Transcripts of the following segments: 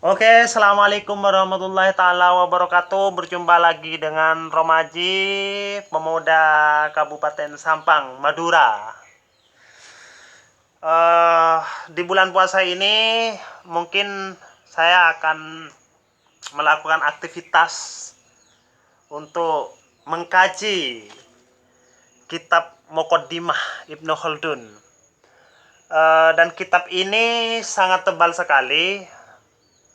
Oke, assalamualaikum warahmatullahi taala wabarakatuh. Berjumpa lagi dengan Romaji, pemuda Kabupaten Sampang, Madura. eh di bulan puasa ini mungkin saya akan melakukan aktivitas untuk mengkaji kitab Muqaddimah Ibnu Khaldun. Dan kitab ini sangat tebal sekali,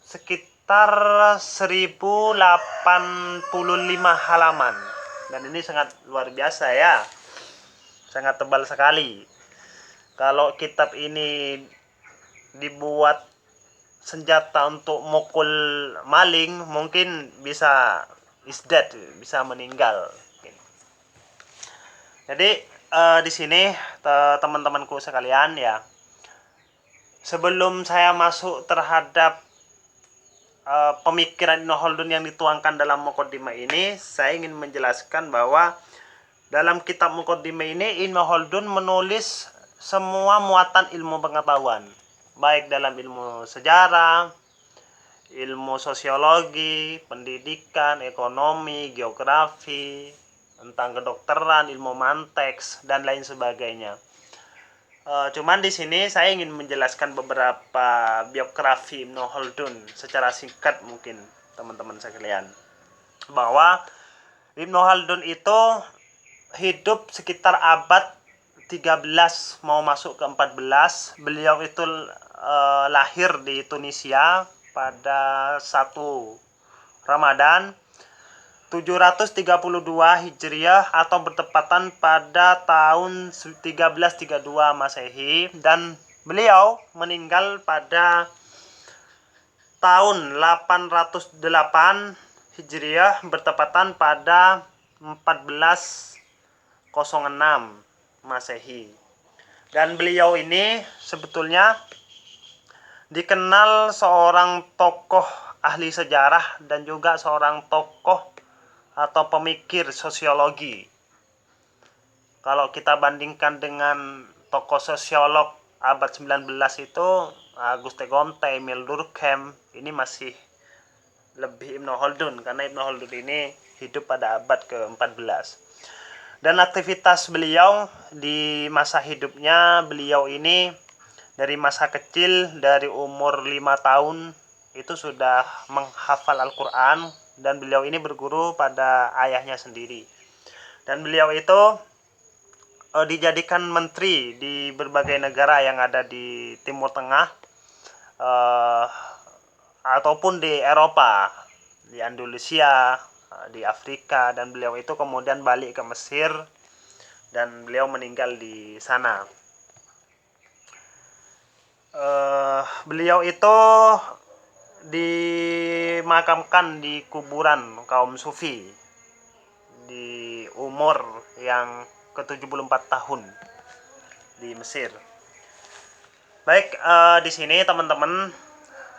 sekitar 1085 halaman, dan ini sangat luar biasa ya, sangat tebal sekali. Kalau kitab ini dibuat senjata untuk mukul maling, mungkin bisa isdat, bisa meninggal. Jadi di sini teman-temanku sekalian ya, sebelum saya masuk terhadap pemikiran Ibnu Khaldun yang dituangkan dalam Muqaddimah ini, saya ingin menjelaskan bahwa dalam kitab Muqaddimah ini Ibnu Khaldun menulis semua muatan ilmu pengetahuan, baik dalam ilmu sejarah, ilmu sosiologi, pendidikan, ekonomi, geografi, tentang kedokteran, ilmu manteks, dan lain sebagainya. Cuman di sini saya ingin menjelaskan beberapa biografi Ibnu Khaldun secara singkat mungkin teman-teman sekalian, bahwa Ibnu Khaldun itu hidup sekitar abad 13 mau masuk ke 14. Beliau itu lahir di Tunisia pada 1 Ramadan 732 Hijriah atau bertepatan pada tahun 1332 Masehi, dan beliau meninggal pada tahun 808 Hijriah bertepatan pada 1406 Masehi. Dan beliau ini sebetulnya dikenal seorang tokoh ahli sejarah dan juga seorang tokoh atau pemikir sosiologi. Kalau kita bandingkan dengan tokoh sosiolog abad 19 itu, Auguste Comte, Emile Durkheim, ini masih lebih Ibnu Khaldun, karena Ibnu Khaldun ini hidup pada abad ke-14. Dan aktivitas beliau di masa hidupnya, beliau ini dari masa kecil, dari umur 5 tahun itu sudah menghafal Al-Quran, dan beliau ini berguru pada ayahnya sendiri. Dan beliau itu dijadikan menteri di berbagai negara yang ada di Timur Tengah, ataupun di Eropa, di Andalusia, di Afrika, dan beliau itu kemudian balik ke Mesir dan beliau meninggal di sana. Beliau itu dimakamkan di kuburan kaum sufi di umur yang ke-74 tahun di Mesir. Baik, di sini teman-teman,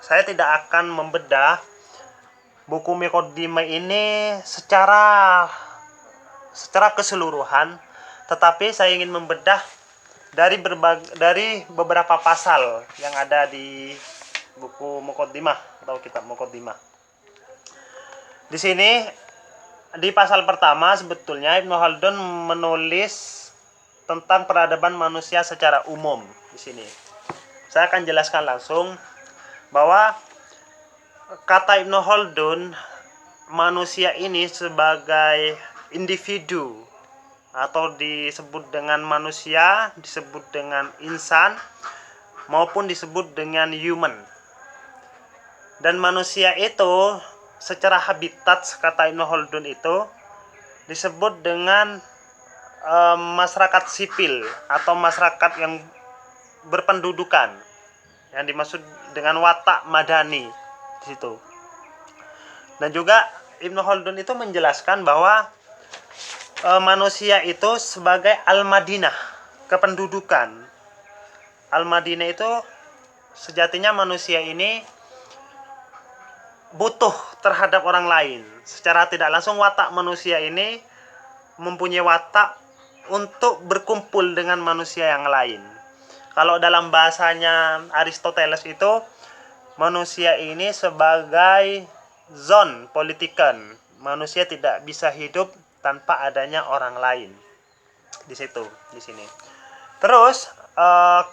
saya tidak akan membedah buku Muqaddimah ini secara keseluruhan, tetapi saya ingin membedah dari beberapa pasal yang ada di buku Muqaddimah atau kitab Muqaddimah. Di sini di pasal pertama sebetulnya Ibnu Khaldun menulis tentang peradaban manusia secara umum. Di sini saya akan jelaskan langsung bahwa kata Ibnu Khaldun, manusia ini sebagai individu atau disebut dengan manusia, disebut dengan insan, maupun disebut dengan human. Dan manusia itu secara habitat, kata Ibnu Khaldun itu disebut dengan masyarakat sipil atau masyarakat yang berpendudukan, yang dimaksud dengan watak madani di situ. Dan juga Ibnu Khaldun itu menjelaskan bahwa manusia itu sebagai al-Madinah, kependudukan. Al-Madinah itu sejatinya manusia ini butuh terhadap orang lain. Secara tidak langsung watak manusia ini mempunyai watak untuk berkumpul dengan manusia yang lain. Kalau dalam bahasanya Aristoteles itu, manusia ini sebagai zon politikan. Manusia tidak bisa hidup tanpa adanya orang lain. Di sini. Terus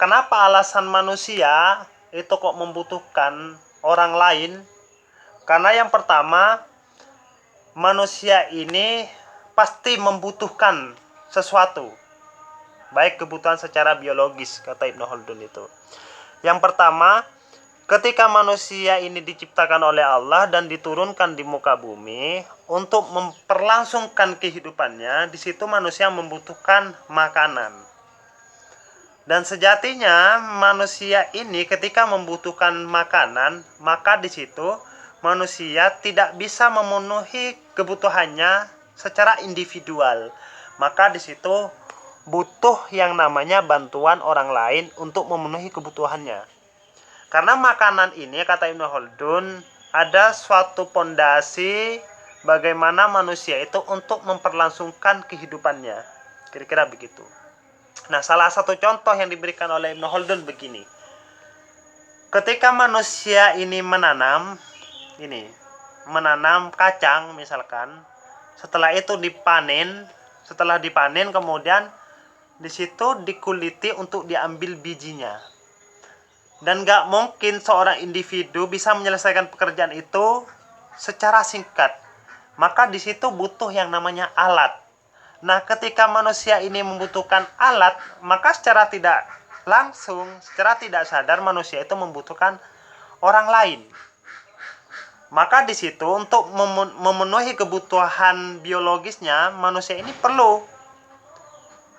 kenapa alasan manusia itu kok membutuhkan orang lain? Karena yang pertama, manusia ini pasti membutuhkan sesuatu, baik kebutuhan secara biologis, kata Ibnu Khaldun itu. Yang pertama, ketika manusia ini diciptakan oleh Allah dan diturunkan di muka bumi untuk memperlangsungkan kehidupannya, di situ manusia membutuhkan makanan. Dan sejatinya manusia ini ketika membutuhkan makanan, maka di situ manusia tidak bisa memenuhi kebutuhannya secara individual. Maka di situ butuh yang namanya bantuan orang lain untuk memenuhi kebutuhannya. Karena makanan ini, kata Ibnu Khaldun, ada suatu pondasi bagaimana manusia itu untuk memperlangsungkan kehidupannya. Kira-kira begitu. Nah, salah satu contoh yang diberikan oleh Ibnu Khaldun begini. Ketika manusia ini menanam kacang misalkan, setelah itu dipanen kemudian di situ dikuliti untuk diambil bijinya. Dan gak mungkin seorang individu bisa menyelesaikan pekerjaan itu secara singkat. Maka di situ butuh yang namanya alat. Nah, ketika manusia ini membutuhkan alat, maka secara tidak langsung, secara tidak sadar manusia itu membutuhkan orang lain. Maka di situ untuk memenuhi kebutuhan biologisnya, manusia ini perlu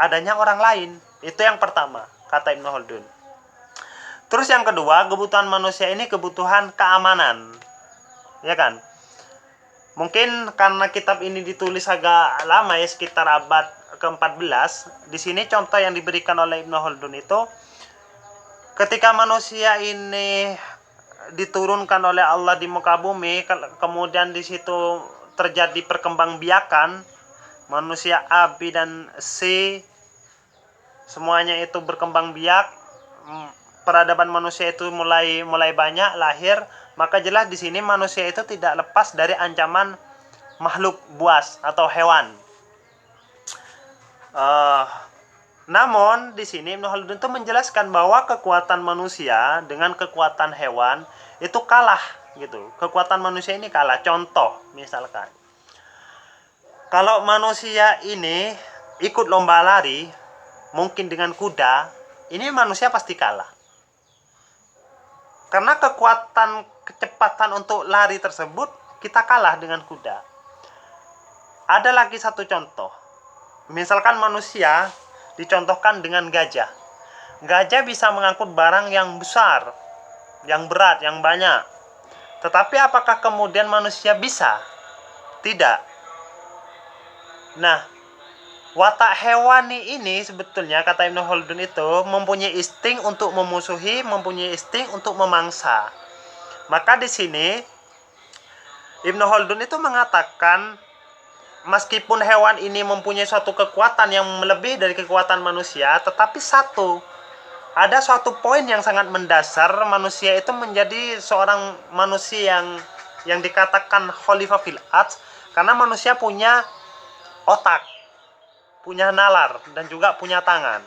adanya orang lain. Itu yang pertama, kata Ibnu Khaldun. Terus yang kedua, kebutuhan manusia ini kebutuhan keamanan. Ya kan? Mungkin karena kitab ini ditulis agak lama ya, sekitar abad ke-14. Di sini contoh yang diberikan oleh Ibnu Khaldun itu, ketika manusia ini diturunkan oleh Allah di muka bumi, kemudian di situ terjadi perkembangbiakan, manusia A, B, dan C semuanya itu berkembang biak, peradaban manusia itu mulai banyak lahir, maka jelas di sini manusia itu tidak lepas dari ancaman makhluk buas atau hewan. Namun di sini Ibnu Khaldun itu menjelaskan bahwa kekuatan manusia dengan kekuatan hewan itu kalah gitu. Kekuatan manusia ini kalah. Contoh misalkan, kalau manusia ini ikut lomba lari, mungkin dengan kuda, ini manusia pasti kalah. Karena kecepatan untuk lari tersebut kita kalah dengan kuda. Ada lagi satu contoh. Misalkan manusia dicontohkan dengan gajah. Gajah bisa mengangkut barang yang besar, yang berat, yang banyak. Tetapi apakah kemudian manusia bisa? Tidak. Nah, watak hewani ini sebetulnya, kata Ibnu Khaldun itu, mempunyai insting untuk memusuhi, mempunyai insting untuk memangsa. Maka di sini Ibnu Khaldun itu mengatakan, meskipun hewan ini mempunyai suatu kekuatan yang melebihi dari kekuatan manusia, tetapi ada suatu poin yang sangat mendasar, manusia itu menjadi seorang manusia yang dikatakan khalifah fil ard, karena manusia punya otak, punya nalar, dan juga punya tangan.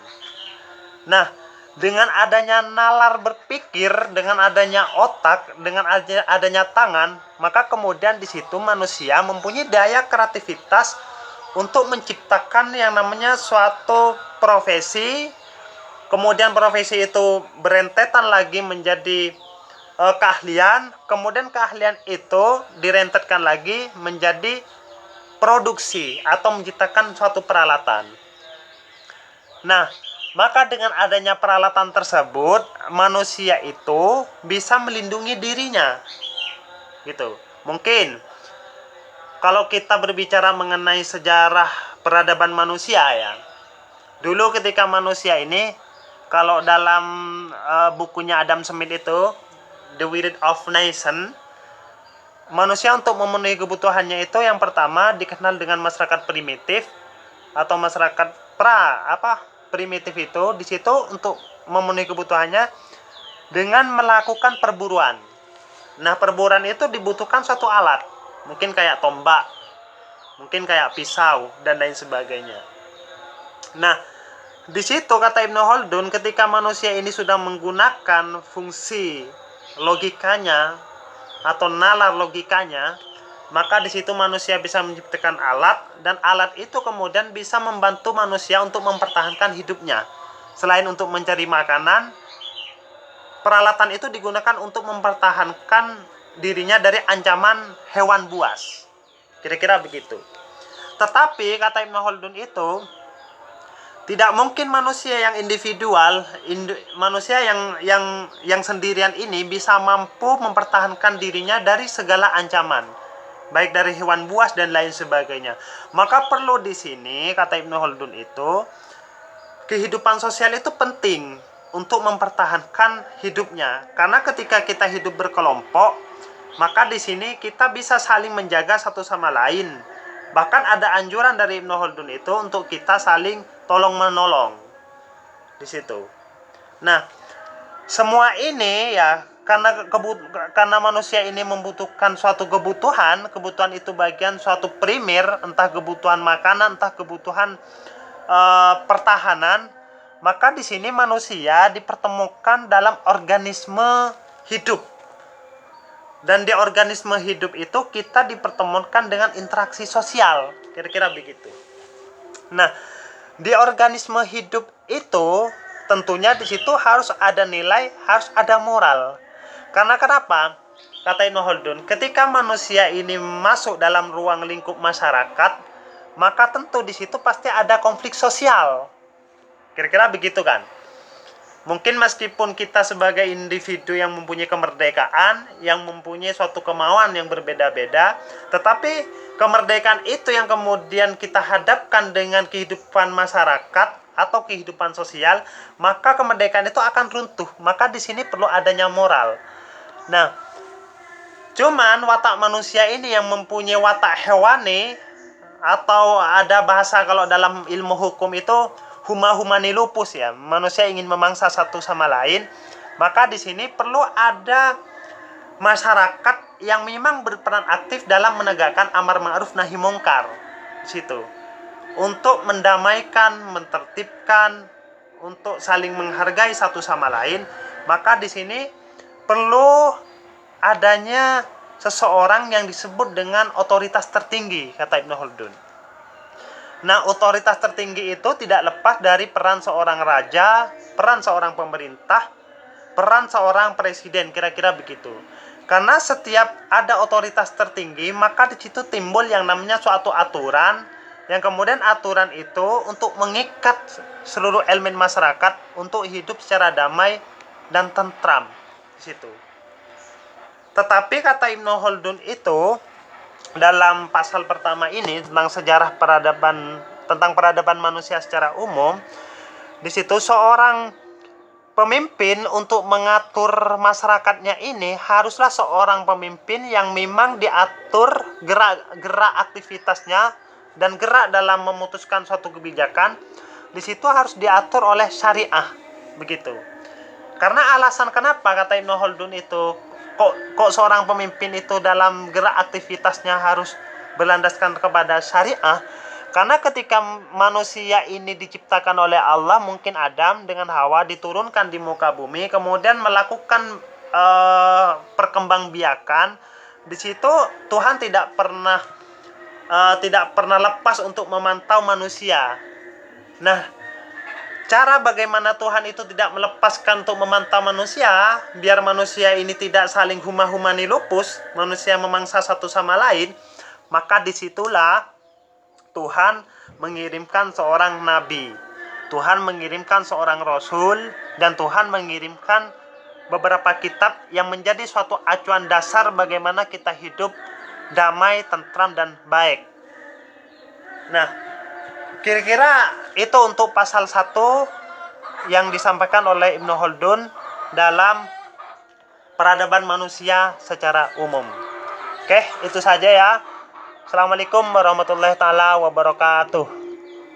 Nah, dengan adanya nalar berpikir, dengan adanya otak, dengan adanya tangan, maka kemudian di situ manusia mempunyai daya kreativitas untuk menciptakan yang namanya suatu profesi. Kemudian profesi itu berentetan lagi menjadi keahlian, kemudian keahlian itu direntetkan lagi menjadi produksi atau menciptakan suatu peralatan. Nah, maka dengan adanya peralatan tersebut, manusia itu bisa melindungi dirinya. Gitu. Mungkin kalau kita berbicara mengenai sejarah peradaban manusia ya. Dulu ketika manusia ini, kalau dalam bukunya Adam Smith itu, The Wealth of Nation, manusia untuk memenuhi kebutuhannya itu yang pertama dikenal dengan masyarakat primitif atau masyarakat primitif itu. Di situ untuk memenuhi kebutuhannya dengan melakukan perburuan. Nah, perburuan itu dibutuhkan suatu alat. Mungkin kayak tombak, mungkin kayak pisau, dan lain sebagainya. Nah, di situ kata Ibnu Khaldun, ketika manusia ini sudah menggunakan fungsi logikanya atau nalar logikanya, maka di situ manusia bisa menciptakan alat, dan alat itu kemudian bisa membantu manusia untuk mempertahankan hidupnya. Selain untuk mencari makanan, peralatan itu digunakan untuk mempertahankan dirinya dari ancaman hewan buas. Kira-kira begitu. Tetapi kata Ibnu Khaldun itu, tidak mungkin manusia yang individual, manusia yang sendirian ini bisa mampu mempertahankan dirinya dari segala ancaman, baik dari hewan buas dan lain sebagainya. Maka perlu di sini kata Ibnu Khaldun itu, kehidupan sosial itu penting untuk mempertahankan hidupnya. Karena ketika kita hidup berkelompok, maka di sini kita bisa saling menjaga satu sama lain. Bahkan ada anjuran dari Ibnu Khaldun itu untuk kita saling tolong menolong di situ. Nah, semua ini ya karena manusia ini membutuhkan suatu kebutuhan itu bagian suatu primer, entah kebutuhan makanan, entah kebutuhan pertahanan, maka di sini manusia dipertemukan dalam organisme hidup. Dan di organisme hidup itu kita dipertemukan dengan interaksi sosial, kira-kira begitu. Nah, di organisme hidup itu tentunya di situ harus ada nilai, harus ada moral. Karena kenapa? Kata Ibnu Khaldun, ketika manusia ini masuk dalam ruang lingkup masyarakat, maka tentu di situ pasti ada konflik sosial. Kira-kira begitu kan? Mungkin meskipun kita sebagai individu yang mempunyai kemerdekaan, yang mempunyai suatu kemauan yang berbeda-beda, tetapi kemerdekaan itu yang kemudian kita hadapkan dengan kehidupan masyarakat atau kehidupan sosial, maka kemerdekaan itu akan runtuh. Maka di sini perlu adanya moral. Nah, cuman watak manusia ini yang mempunyai watak hewani, atau ada bahasa kalau dalam ilmu hukum itu humani lupus ya, manusia ingin memangsa satu sama lain, maka di sini perlu ada masyarakat yang memang berperan aktif dalam menegakkan amar ma'ruf nahi mungkar di situ, untuk mendamaikan, mentertibkan, untuk saling menghargai satu sama lain. Maka di sini perlu adanya seseorang yang disebut dengan otoritas tertinggi, kata Ibnu Khaldun. Nah, otoritas tertinggi itu tidak lepas dari peran seorang raja, peran seorang pemerintah, peran seorang presiden, kira-kira begitu. Karena setiap ada otoritas tertinggi, maka di situ timbul yang namanya suatu aturan, yang kemudian aturan itu untuk mengikat seluruh elemen masyarakat untuk hidup secara damai dan tentram di situ. Tetapi kata Ibnu Khaldun itu, dalam pasal pertama ini tentang sejarah peradaban manusia secara umum, di situ seorang pemimpin untuk mengatur masyarakatnya ini haruslah seorang pemimpin yang memang diatur gerak aktivitasnya dan gerak dalam memutuskan suatu kebijakan. Di situ harus diatur oleh syariah, begitu. Karena alasan kenapa kata Ibnu Khaldun itu kok seorang pemimpin itu dalam gerak aktivitasnya harus berlandaskan kepada syariah, karena ketika manusia ini diciptakan oleh Allah, mungkin Adam dengan Hawa diturunkan di muka bumi, kemudian melakukan perkembangbiakan. Di situ Tuhan tidak pernah lepas untuk memantau manusia. Nah, cara bagaimana Tuhan itu tidak melepaskan untuk memantau manusia, biar manusia ini tidak saling humani lupus, manusia memangsa satu sama lain, maka disitulah Tuhan mengirimkan seorang nabi, Tuhan mengirimkan seorang rasul, dan Tuhan mengirimkan beberapa kitab yang menjadi suatu acuan dasar bagaimana kita hidup damai, tentram, dan baik. Nah, kira-kira itu untuk pasal 1 yang disampaikan oleh Ibnu Khaldun dalam peradaban manusia secara umum. Oke, itu saja ya. Assalamualaikum warahmatullahi taala wabarakatuh.